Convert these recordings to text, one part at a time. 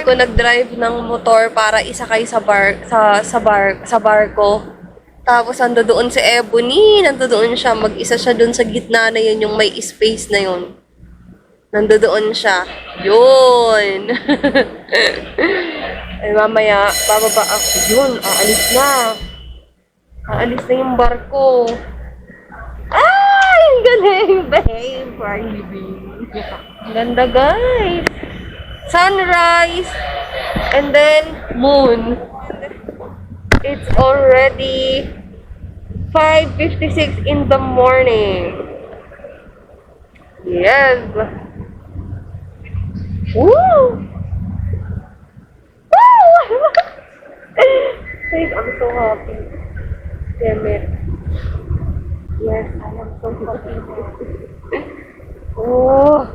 ko nag-drive ng motor para isakay sa barko. Tapos nandoon si Ebony, nandoon siya, mag-isa siya doon sa gitna na yun, yung may space na yun. Nandoon siya. Yun. Ay, mamaya, bababa ako. Yun, aalis na. Aalis na yung barko. Ay, ang galing, babe. Ang ganda, guys. Sunrise. And then, moon. It's already 5:56 in the morning. Yes. Woo! Woo! I'm so happy. Damn it. Yes, I am so happy. Oh.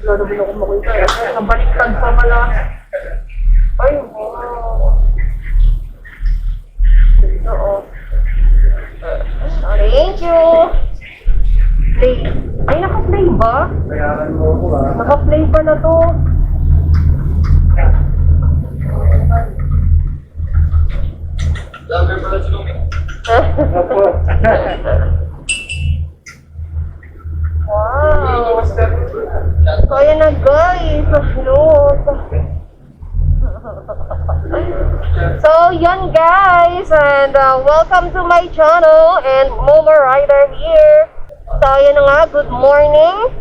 Lalo mo ako makita. Nabaliktad pa pala. Ay, wow. Ito, oh. Thank you. Play. Ay, naka-play ba? Bayaran mo ako ah. Naka-play pa na to. Dami pala si Lumi. Opo. Wow. Kaya na guys. Look. So, yun guys. And welcome to my channel. And Momo Rider here. So, yun na nga. Good morning.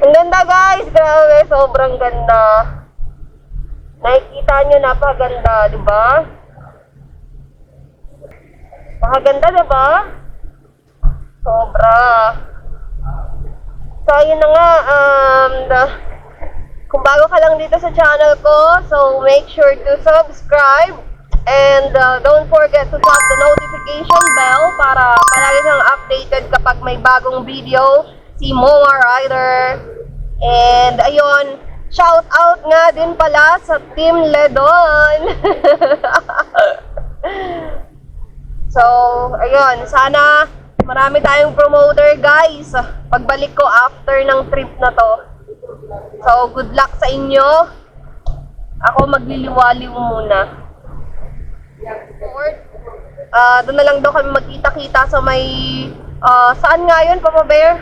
Ang ganda guys. Grabe. Sobrang ganda. Nakikita nyo, napakaganda. Diba? Napakaganda, diba? Sobra. So, yun na nga. Kung bago ka lang dito sa channel ko, so make sure to subscribe. And don't forget to tap the notification bell para palagi kang updated kapag may bagong video si Moa Rider. And ayun, shout out nga din pala sa Team Ledon. So, ayun, sana marami tayong promoter guys pagbalik ko after ng trip na to. So, good luck sa inyo. Ako magliliwaliw muna. Doon na lang daw kami magkita-kita sa may saan nga yun, Papa Bear?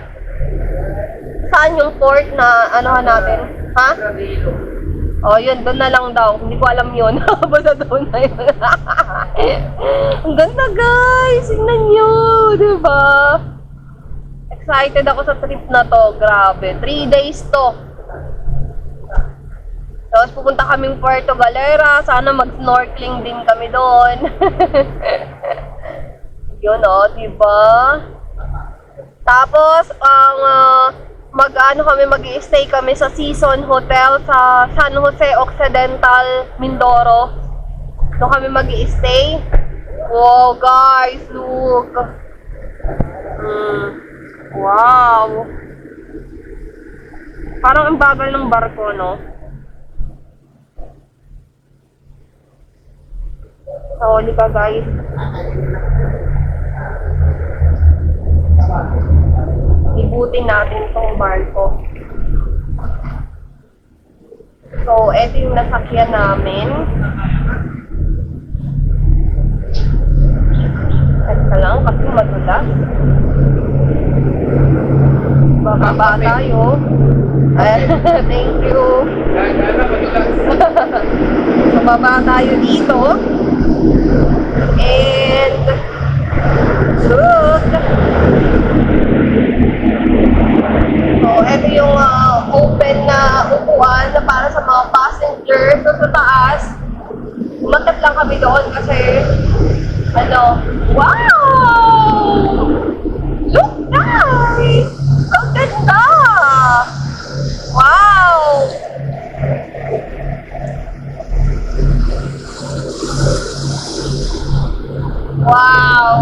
Saan yung port na anuhan natin? Ha? Oh, yun, doon na lang daw. Hindi ko alam yun. Basta doon na yun. Ang ganda guys! Tingnan nyo! Diba? Excited ako sa trip na to. Grabe. 3 days to. Tapos pupunta kaming Puerto Galera. Sana mag-snorkeling din kami doon. Yun o, diba? Tapos, mag-i-stay kami sa Season Hotel sa San Jose Occidental, Mindoro. Doon kami mag-i-stay. Wow, guys, look. Wow. Parang ang bagal ng barko, no? So, ka guys. Ibutin natin itong barko. So, eto yung nasakyan namin. Teka lang, kasi madulas. Bababa tayo. Thank you. So, baba tayo dito. And look. So, ito yung open na upuan na para sa mga passengers. So, sa taas, umakyat lang kami doon kasi wow! Look guys! Ang ganda! Wow! Wow!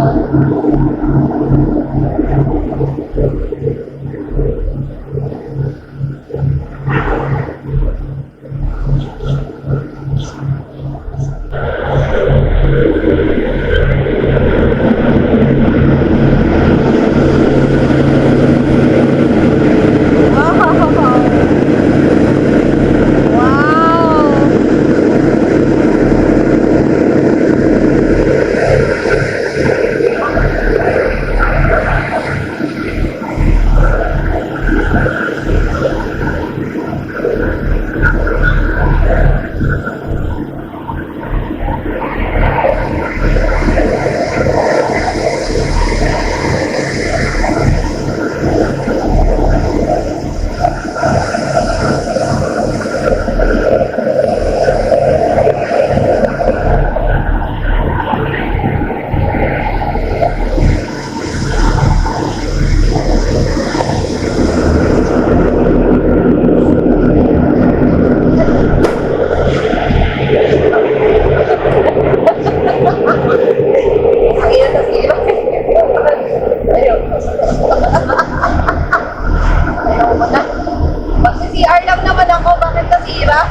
naman ako, bakit nasira?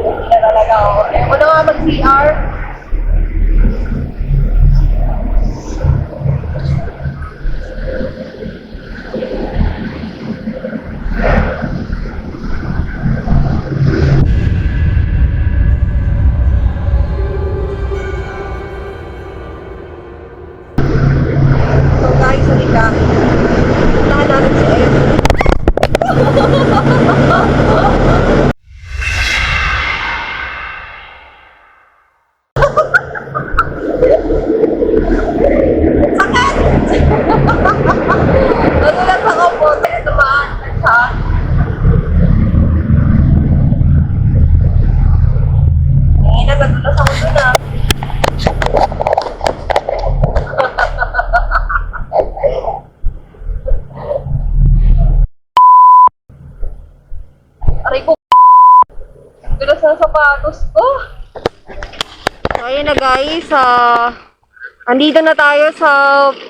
Hindi na talaga ako. Ako na nga mag-CR. So guys, halika. Puntahan natin si Ed. Sakit! Nagulat ako po. Tumaan na siya. Nagulat ako dun ah. Aray ko. Dulas ng sapatos ko. So, ayun na guys. Andito na tayo sa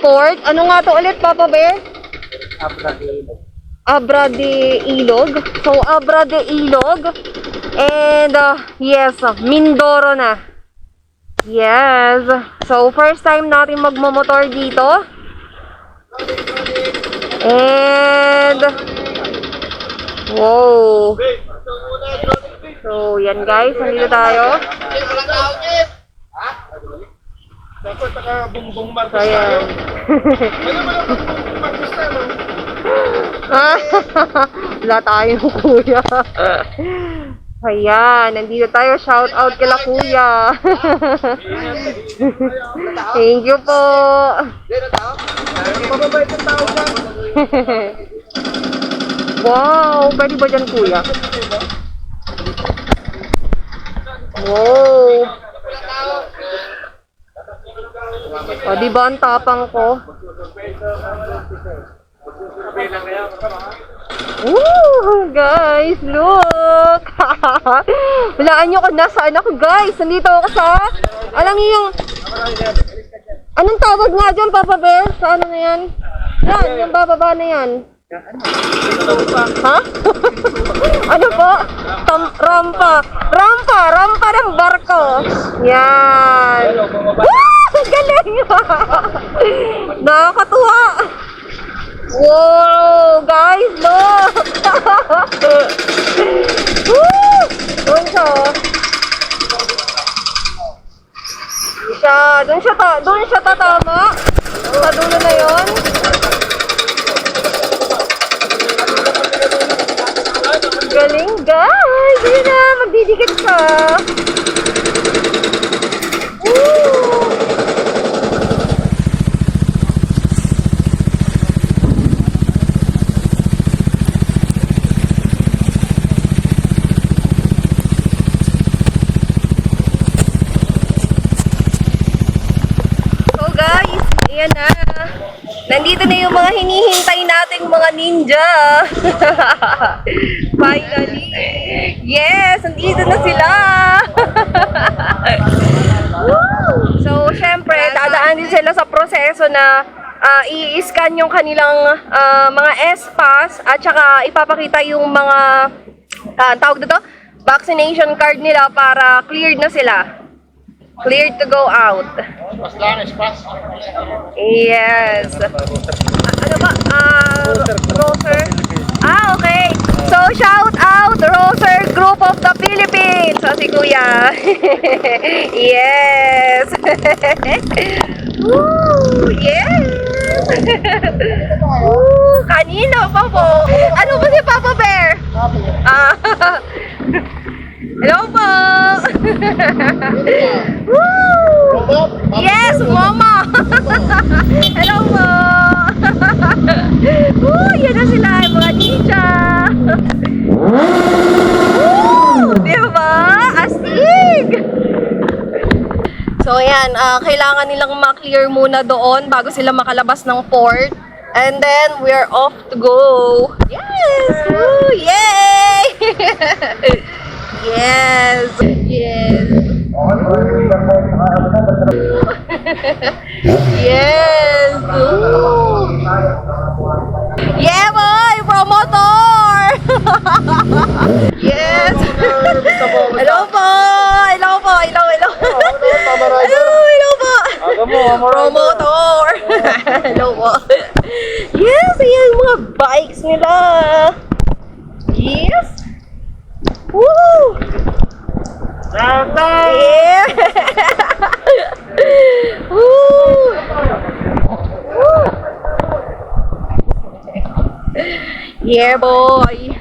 port. Ano nga to ulit, Papa Bear? Abra de Ilog. Abra de Ilog. So, Abra de Ilog. And, yes, Mindoro na. Yes. So, first time natin magmamotor dito. And, wow. So, yan guys. Nandito tayo. Dapat naka-bumbong marcos So, yan. tayo. Ano ba yung bumbong marcos tayo? Wala tayo, kuya. Ayan, nandito tayo. Shout out kila kuya. Thank you po. Mababait ang tao dyan. Wow, pwede ba dyan, kuya? Wow. O, diba ang tapang ko? Woo! Guys, look! Walaan nyo kung nasaan ako, guys. Nandito ako sa... Alam niyo yung... Anong tawag nga dyan, Papa Bear? Sa ano na yan? Yan, yung bababa na yan. Ha? Ano po? Rampa. Rampa ng barko. Yan. Woo! Galing! Nakakatuwa. Wow! Guys, look! Woo! Doon siya, oh. Doon siya tatama. Sa dulo na yon. Galing, guys! Yun na, magdidikit ka. Woo! So guys, ayan na. Nandito na yung mga hinihintay nating mga ninja. Finally. Yes, nandito na sila. So, syempre, dadaan din sila sa proseso na i-scan yung kanilang mga S-Pass at saka ipapakita yung mga tawag dito, vaccination card nila para cleared na sila. Cleared to go out. Yes. Ano ba? Roser? Okay. So, shout out Roser Group of the Philippines. So, si Kuya. Yes. Woo! Yes. Woo! Kanino pa po? Ano ba si Papa Bear? Hello po! Woo! Yes, Mama! Hello po! Woo! Yan na sila, mga ninja! Woo! Diba? Astig! So, ayan, kailangan nilang ma-clear muna doon bago sila makalabas ng port. And then, we're off to go! Yes! Woo! Yay! Yes! Yes! Yes! Ooh. Yeah, boy! Promotor! Yes! Woo! Yeah! Woo! Woo! Yeah, boy!